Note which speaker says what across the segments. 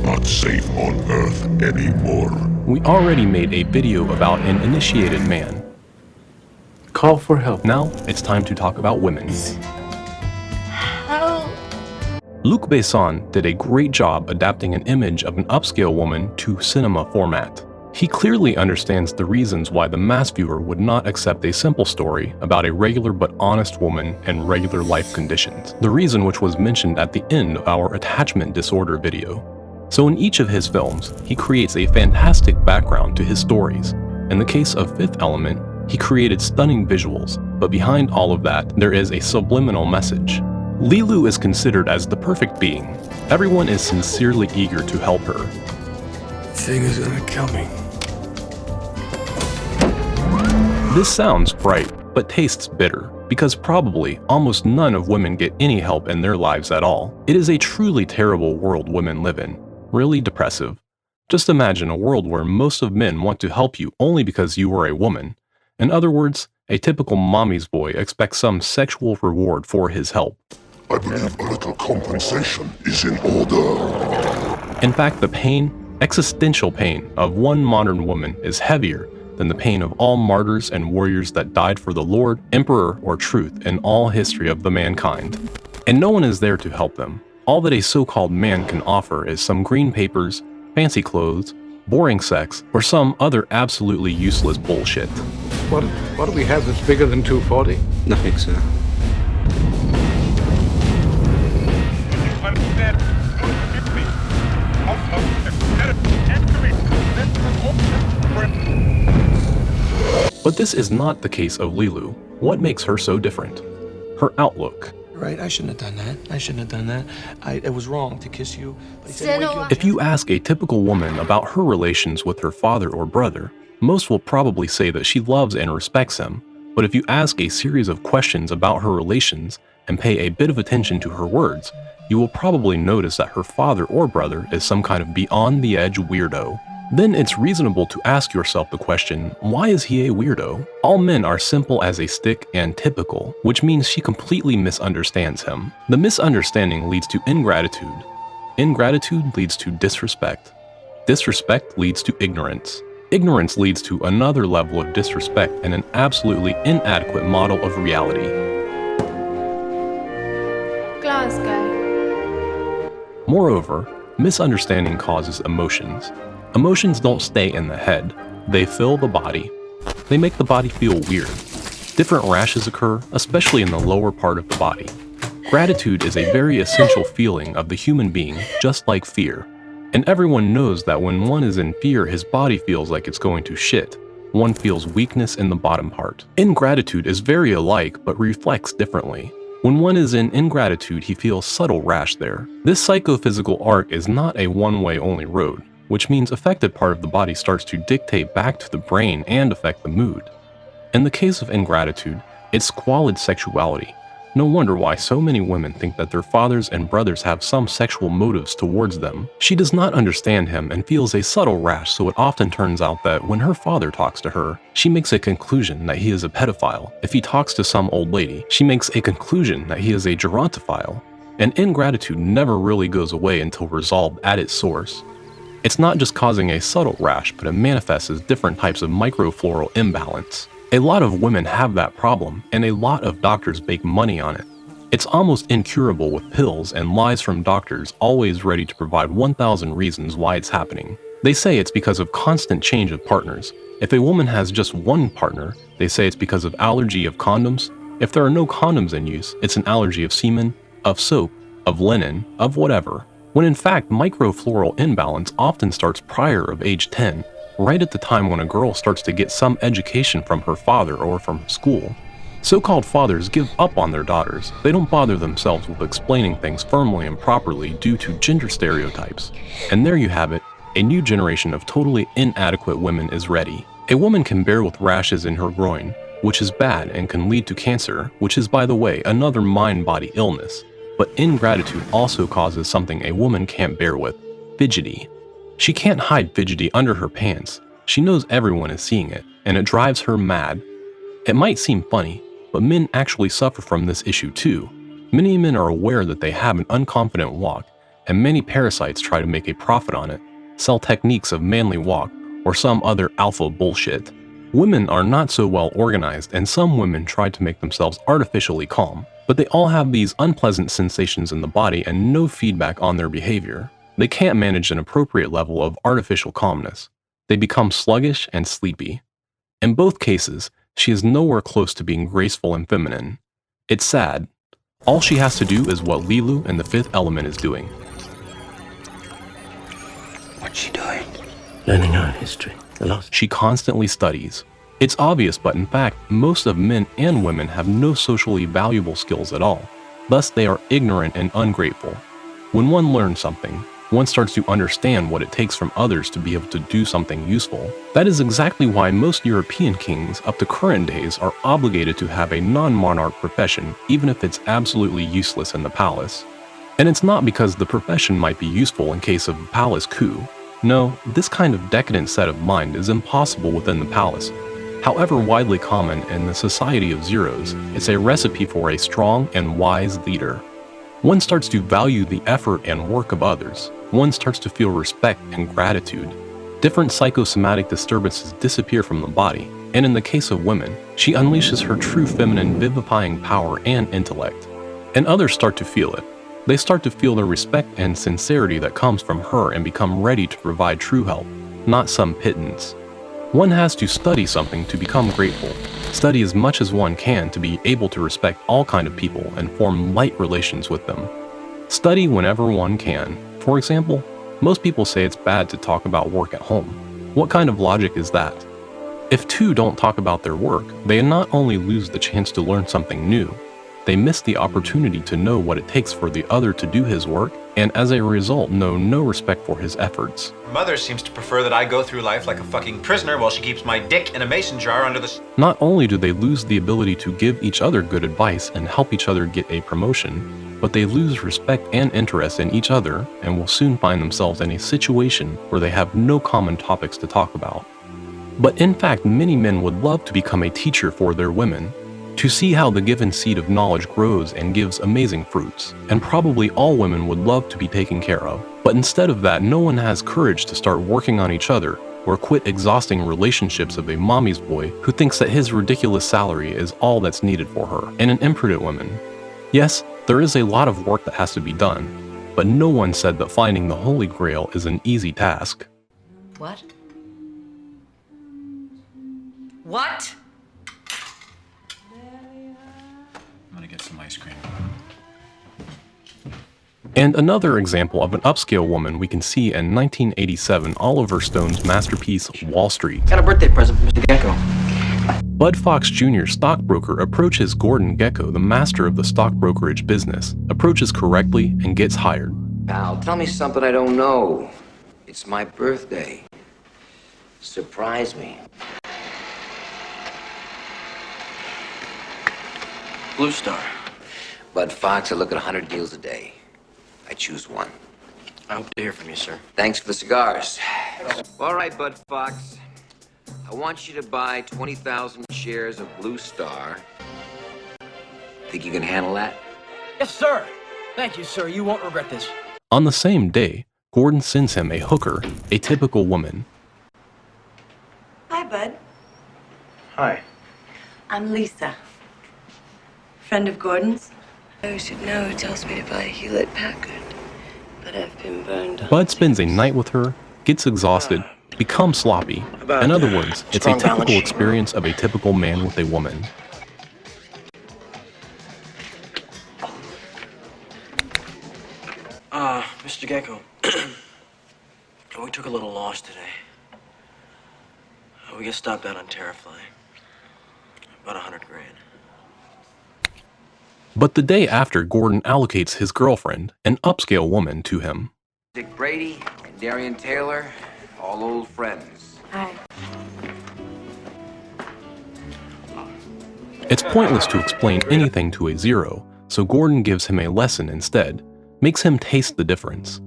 Speaker 1: not safe on Earth anymore.
Speaker 2: We already made a video about an initiated man.
Speaker 3: Call for help.
Speaker 2: Now, it's time to talk about women.
Speaker 4: Help.
Speaker 2: Luc Besson did a great job adapting an image of an upscale woman to cinema format. He clearly understands the reasons why the mass viewer would not accept a simple story about a regular but honest woman and regular life conditions, the reason which was mentioned at the end of our attachment disorder video. So in each of his films, he creates a fantastic background to his stories. In the case of Fifth Element, he created stunning visuals, but behind all of that, there is a subliminal message. Lilu is considered as the perfect being. Everyone is sincerely eager to help her.
Speaker 3: Thing is gonna kill me.
Speaker 2: This sounds bright, but tastes bitter, because probably almost none of women get any help in their lives at all. It is a truly terrible world women live in, really depressive. Just imagine a world where most of men want to help you only because you are a woman. In other words, a typical mommy's boy expects some sexual reward for his help.
Speaker 1: I believe a little compensation is in order.
Speaker 2: In fact, the pain, existential pain, of one modern woman is heavier than the pain of all martyrs and warriors that died for the Lord, Emperor, or truth in all history of the mankind. And no one is there to help them. All that a so-called man can offer is some green papers, fancy clothes, boring sex, or some other absolutely useless bullshit.
Speaker 3: What do we have that's bigger than 240?
Speaker 5: Nothing, sir.
Speaker 2: But this is not the case of Lilu. What makes her so different? Her outlook.
Speaker 5: Right, I shouldn't have done that. It was wrong to kiss you. But he said, "Wake up."
Speaker 2: If you ask a typical woman about her relations with her father or brother, most will probably say that she loves and respects him. But if you ask a series of questions about her relations and pay a bit of attention to her words, you will probably notice that her father or brother is some kind of beyond-the-edge weirdo. Then it's reasonable to ask yourself the question, why is he a weirdo? All men are simple as a stick and typical, which means she completely misunderstands him. The misunderstanding leads to ingratitude. Ingratitude leads to disrespect. Disrespect leads to ignorance. Ignorance leads to another level of disrespect and an absolutely inadequate model of reality.
Speaker 4: Glasgow.
Speaker 2: Moreover, misunderstanding causes emotions. Emotions don't stay in the head, they fill the body. They make the body feel weird. Different rashes occur, especially in the lower part of the body. Gratitude is a very essential feeling of the human being, just like fear. And everyone knows that when one is in fear, his body feels like it's going to shit. One feels weakness in the bottom part. Ingratitude is very alike, but reflects differently. When one is in ingratitude, he feels subtle rash there. This psychophysical arc is not a one-way only road, which means affected part of the body starts to dictate back to the brain and affect the mood. In the case of ingratitude, it's squalid sexuality. No wonder why so many women think that their fathers and brothers have some sexual motives towards them. She does not understand him and feels a subtle rash, so it often turns out that when her father talks to her, she makes a conclusion that he is a pedophile. If he talks to some old lady, she makes a conclusion that he is a gerontophile. And ingratitude never really goes away until resolved at its source. It's not just causing a subtle rash, but it manifests as different types of microfloral imbalance. A lot of women have that problem, and a lot of doctors make money on it. It's almost incurable with pills and lies from doctors always ready to provide 1,000 reasons why it's happening. They say it's because of constant change of partners. If a woman has just one partner, they say it's because of allergy of condoms. If there are no condoms in use, it's an allergy of semen, of soap, of linen, of whatever. When in fact, microfloral imbalance often starts prior of age 10, right at the time when a girl starts to get some education from her father or from school. So-called fathers give up on their daughters. They don't bother themselves with explaining things firmly and properly due to gender stereotypes. And there you have it, a new generation of totally inadequate women is ready. A woman can bear with rashes in her groin, which is bad and can lead to cancer, which is, by the way, another mind-body illness. But ingratitude also causes something a woman can't bear with, fidgety. She can't hide fidgety under her pants. She knows everyone is seeing it, and it drives her mad. It might seem funny, but men actually suffer from this issue too. Many men are aware that they have an unconfident walk, and many parasites try to make a profit on it, sell techniques of manly walk, or some other alpha bullshit. Women are not so well organized, and some women try to make themselves artificially calm, but they all have these unpleasant sensations in the body and no feedback on their behavior. They can't manage an appropriate level of artificial calmness. They become sluggish and sleepy. In both cases, she is nowhere close to being graceful and feminine. It's sad. All she has to do is what Lilu in The Fifth Element is doing.
Speaker 4: What's she doing? Learning our history. The lost.
Speaker 2: She constantly studies. It's obvious, but in fact, most of men and women have no socially valuable skills at all. Thus, they are ignorant and ungrateful. When one learns something, one starts to understand what it takes from others to be able to do something useful. That is exactly why most European kings up to current days are obligated to have a non-monarch profession, even if it's absolutely useless in the palace. And it's not because the profession might be useful in case of a palace coup. No, this kind of decadent set of mind is impossible within the palace. However widely common in the society of zeros, it's a recipe for a strong and wise leader. One starts to value the effort and work of others. One starts to feel respect and gratitude. Different psychosomatic disturbances disappear from the body, and in the case of women, she unleashes her true feminine vivifying power and intellect. And others start to feel it. They start to feel the respect and sincerity that comes from her and become ready to provide true help, not some pittance. One has to study something to become grateful. Study as much as one can to be able to respect all kind of people and form light relations with them. Study whenever one can. For example, most people say it's bad to talk about work at home. What kind of logic is that? If two don't talk about their work, they not only lose the chance to learn something new, they miss the opportunity to know what it takes for the other to do his work, and as a result know no respect for his efforts.
Speaker 6: Mother seems to prefer that I go through life like a fucking prisoner while she keeps my dick in a mason jar under the...
Speaker 2: Not only do they lose the ability to give each other good advice and help each other get a promotion, but they lose respect and interest in each other and will soon find themselves in a situation where they have no common topics to talk about. But in fact, many men would love to become a teacher for their women, to see how the given seed of knowledge grows and gives amazing fruits, and probably all women would love to be taken care of. But instead of that, no one has courage to start working on each other or quit exhausting relationships of a mommy's boy who thinks that his ridiculous salary is all that's needed for her, and an imprudent woman. Yes, there is a lot of work that has to be done, but no one said that finding the Holy Grail is an easy task.
Speaker 7: What? What?
Speaker 6: I'm gonna get some ice cream.
Speaker 2: And another example of an upscale woman we can see in 1987 Oliver Stone's masterpiece, Wall Street.
Speaker 4: Got a birthday present from Mr. Gecko.
Speaker 2: Bud Fox Jr., stockbroker, approaches Gordon Gecko, the master of the stock brokerage business, approaches correctly and gets hired.
Speaker 8: Pal, tell me something I don't know. It's my birthday. Surprise me.
Speaker 4: Blue Star.
Speaker 8: Bud Fox, I look at 100 deals a day. I choose one.
Speaker 4: I hope to hear from you, sir.
Speaker 8: Thanks for the cigars. All right, Bud Fox. I want you to buy 20,000 shares of Blue Star. Think you can handle that?
Speaker 9: Yes, sir. Thank you, sir. You won't regret this.
Speaker 2: On the same day, Gordon sends him a hooker, a typical woman.
Speaker 10: Hi, Bud.
Speaker 3: Hi.
Speaker 10: I'm Lisa. Friend of Gordon's.
Speaker 7: I should know. It tells me to buy Hewlett Packard, but I've been burned on.
Speaker 2: Bud spends a night with her, gets exhausted, becomes sloppy. In other words, it's a typical experience of a typical man with a woman.
Speaker 4: Mr. Gecko. We took a little loss today. We get stopped out on Terrafly. About 100 grand.
Speaker 2: But the day after, Gordon allocates his girlfriend, an upscale woman, to him.
Speaker 8: Dick Brady and Darian Taylor, all old friends.
Speaker 10: Hi.
Speaker 2: It's pointless to explain anything to a zero, so Gordon gives him a lesson instead, makes him taste the difference.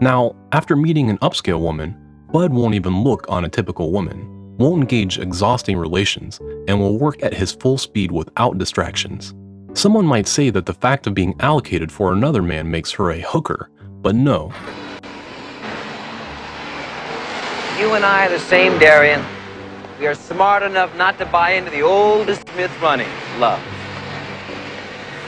Speaker 2: Now, after meeting an upscale woman, Bud won't even look on a typical woman, won't engage exhausting relations, and will work at his full speed without distractions. Someone might say that the fact of being allocated for another man makes her a hooker, But no,
Speaker 8: You and I are the same, Darian. We are smart enough not to buy into the oldest myth running, love.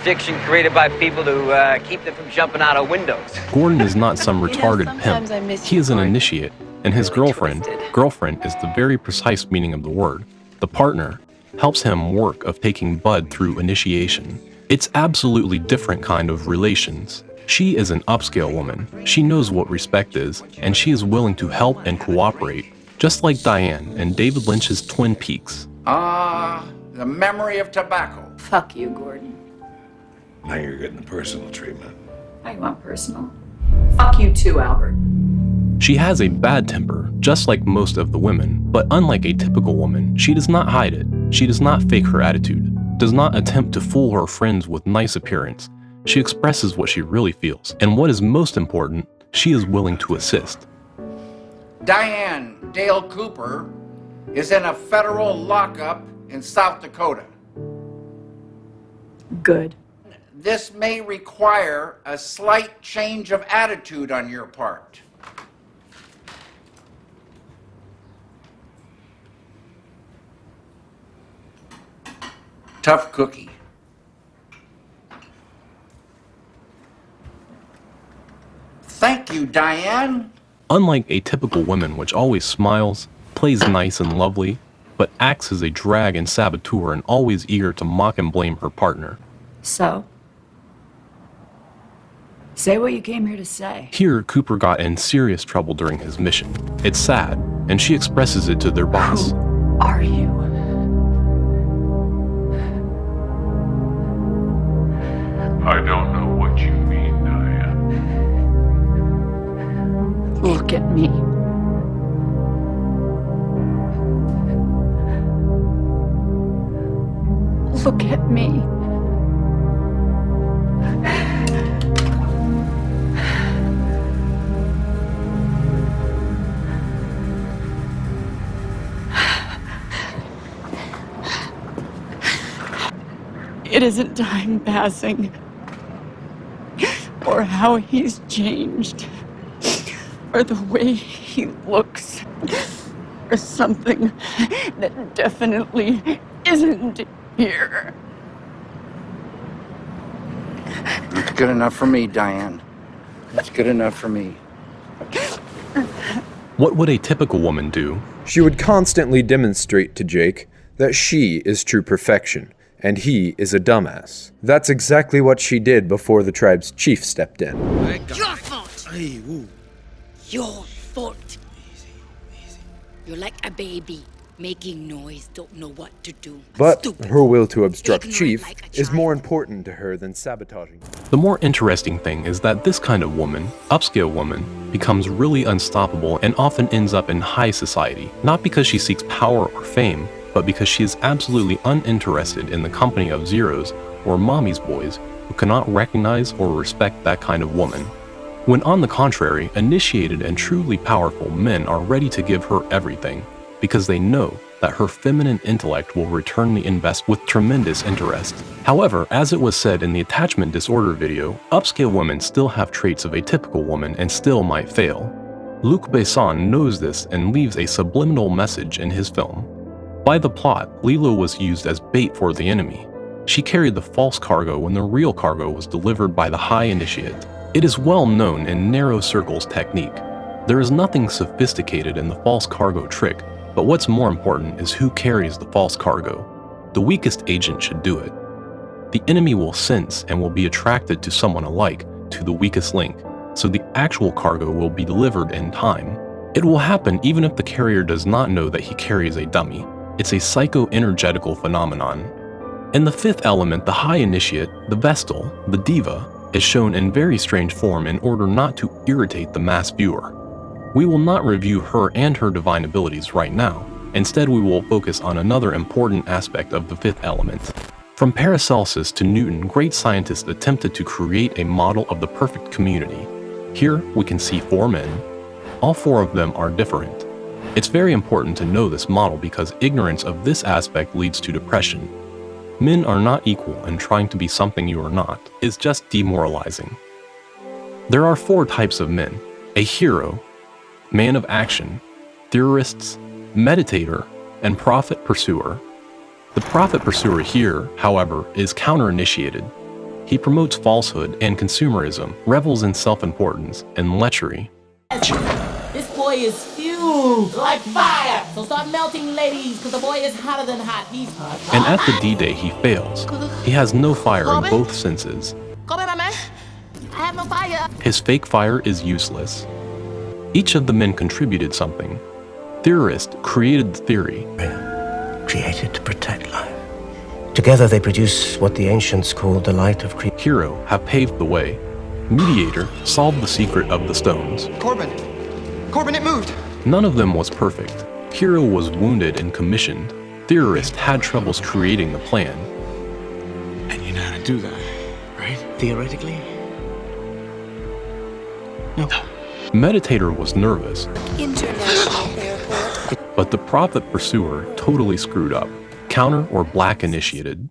Speaker 8: Fiction created by people to keep them from jumping out of windows.
Speaker 2: Gordon is not some retarded
Speaker 7: sometimes I
Speaker 2: pimp.
Speaker 7: miss
Speaker 2: He
Speaker 7: you,
Speaker 2: is an
Speaker 7: Gordon.
Speaker 2: initiate, and his
Speaker 7: Really
Speaker 2: girlfriend
Speaker 7: twisted.
Speaker 2: is the very precise meaning of the word. The partner helps him work of taking Bud through initiation. It's absolutely different kind of relations. She is an upscale woman. She knows what respect is, and she is willing to help and cooperate, just like Diane in David Lynch's Twin Peaks.
Speaker 11: The memory of tobacco.
Speaker 12: Fuck you, Gordon.
Speaker 3: Now you're getting the personal treatment.
Speaker 12: I want personal. Fuck you too, Albert.
Speaker 2: She has a bad temper, just like most of the women, but unlike a typical woman, she does not hide it. She does not fake her attitude, does not attempt to fool her friends with nice appearance. She expresses what she really feels, and what is most important, she is willing to assist.
Speaker 11: Diane Dale Cooper is in a federal lockup in South Dakota.
Speaker 12: Good.
Speaker 11: This may require a slight change of attitude on your part. Tough cookie. Thank you, Diane.
Speaker 2: Unlike a typical woman which always smiles, plays nice and lovely, but acts as a drag and saboteur and always eager to mock and blame her partner.
Speaker 12: So? Say what you came here to say.
Speaker 2: Here, Cooper got in serious trouble during his mission. It's sad, and she expresses it to their boss.
Speaker 12: Who are you?
Speaker 3: I don't know what you mean, Diane.
Speaker 12: Look at me. Look at me. It isn't time passing, or how he's changed, or the way he looks, or something that definitely isn't here.
Speaker 11: That's good enough for me, Diane. That's good enough for me.
Speaker 2: What would a typical woman do?
Speaker 13: She would constantly demonstrate to Jake that she is true perfection, and he is a dumbass. That's exactly what she did before the tribe's chief stepped in.
Speaker 14: Your fault! Your fault! You're like a baby, making noise, don't know what to do.
Speaker 13: But
Speaker 14: Stupid.
Speaker 13: her will to obstruct
Speaker 14: Ignorant
Speaker 13: Chief
Speaker 14: like a
Speaker 13: is
Speaker 14: child.
Speaker 13: more important to her than sabotaging.
Speaker 2: The more interesting thing is that this kind of woman, upscale woman, becomes really unstoppable and often ends up in high society, not because she seeks power or fame, but because she is absolutely uninterested in the company of zeros or mommy's boys who cannot recognize or respect that kind of woman. When on the contrary, initiated and truly powerful men are ready to give her everything, because they know that her feminine intellect will return the invest with tremendous interest. However, as it was said in the attachment disorder video, upscale women still have traits of a typical woman and still might fail. Luc Besson knows this and leaves a subliminal message in his film. By the plot, Lila was used as bait for the enemy. She carried the false cargo when the real cargo was delivered by the high initiate. It is well known in narrow circles technique. There is nothing sophisticated in the false cargo trick, but what's more important is who carries the false cargo. The weakest agent should do it. The enemy will sense and will be attracted to someone alike, to the weakest link, so the actual cargo will be delivered in time. It will happen even if the carrier does not know that he carries a dummy. It's a psycho-energetical phenomenon. In the fifth element, the high initiate, the Vestal, the diva, is shown in very strange form in order not to irritate the mass viewer. We will not review her and her divine abilities right now. Instead, we will focus on another important aspect of the fifth element. From Paracelsus to Newton, great scientists attempted to create a model of the perfect community. Here, we can see 4 men. All 4 of them are different. It's very important to know this model because ignorance of this aspect leads to depression. Men are not equal, and trying to be something you are not is just demoralizing. There are 4 types of men: a hero, man of action, theorists, meditator, and prophet pursuer. The prophet pursuer here, however, is counter-initiated. He promotes falsehood and consumerism, revels in self-importance, and lechery.
Speaker 15: This boy is fueled like fire. So start melting, ladies, because the boy is hotter than hot. He's hot.
Speaker 2: And at the D-Day, he fails. He has no fire in both senses.
Speaker 15: Kobe, my man. I have no fire.
Speaker 2: His fake fire is useless. Each of the men contributed something. Theorist created the theory.
Speaker 16: Created to protect life. Together they produce what the ancients called the light of creation.
Speaker 2: Hero have paved the way. Mediator solved the secret of the stones.
Speaker 17: Corbin, it moved.
Speaker 2: None of them was perfect. Hero was wounded and commissioned. Theorist had troubles creating the plan.
Speaker 5: And you know how to do that, right? Theoretically? No.
Speaker 2: Meditator was nervous.
Speaker 7: International airport.
Speaker 2: But the prophet pursuer totally screwed up. Counter or black initiated.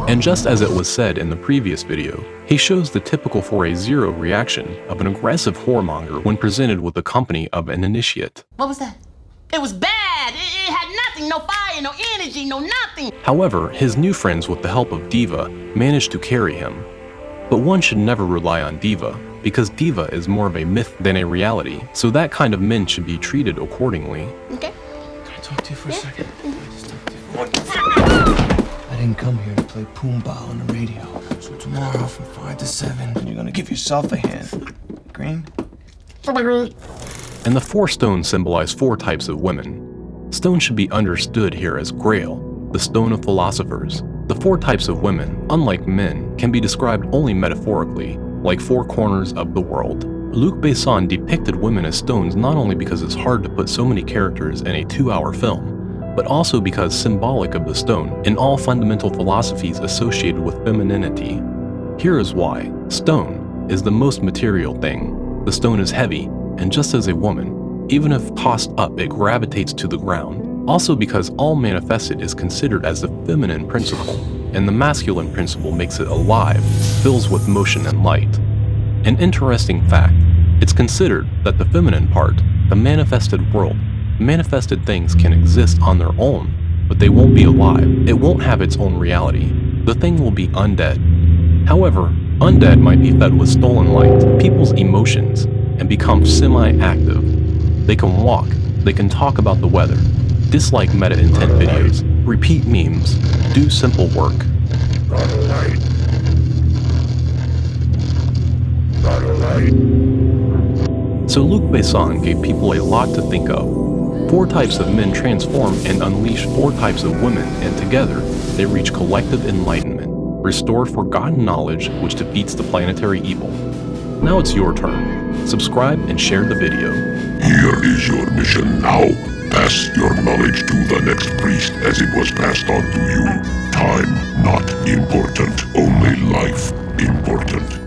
Speaker 2: And just as it was said in the previous video, he shows the typical for a zero reaction of an aggressive whoremonger when presented with the company of an initiate.
Speaker 15: What was that? It was bad. It had nothing. No fire, no energy, no nothing.
Speaker 2: However, his new friends with the help of Diva managed to carry him. But one should never rely on Diva, because Diva is more of a myth than a reality, so that kind of men should be treated accordingly.
Speaker 15: Okay.
Speaker 5: Can I talk to you for a second? I didn't come here to play Pumbaa on the radio. So tomorrow from 5 to 7, you're gonna give yourself a hand. Green?
Speaker 2: And the 4 stones symbolize 4 types of women. Stones should be understood here as Grail, the stone of philosophers. The 4 types of women, unlike men, can be described only metaphorically, like 4 corners of the world. Luc Besson depicted women as stones not only because it's hard to put so many characters in a 2-hour film, but also because symbolic of the stone in all fundamental philosophies associated with femininity. Here is why. Stone is the most material thing. The stone is heavy, and just as a woman, even if tossed up, it gravitates to the ground. Also because all manifested is considered as the feminine principle, and the masculine principle makes it alive, fills with motion and light. An interesting fact, it's considered that the feminine part, the manifested world, manifested things can exist on their own, but they won't be alive. It won't have its own reality. The thing will be undead. However, undead might be fed with stolen light, people's emotions, and become semi-active. They can walk, they can talk about the weather, dislike meta-intent videos, repeat memes, do simple work. So Luc Besson gave people a lot to think of. 4 types of men transform and unleash 4 types of women, and together, they reach collective enlightenment, restore forgotten knowledge which defeats the planetary evil. Now it's your turn. Subscribe and share the video.
Speaker 1: Here is your mission now. Pass your knowledge to the next priest as it was passed on to you. Time not important, only life important.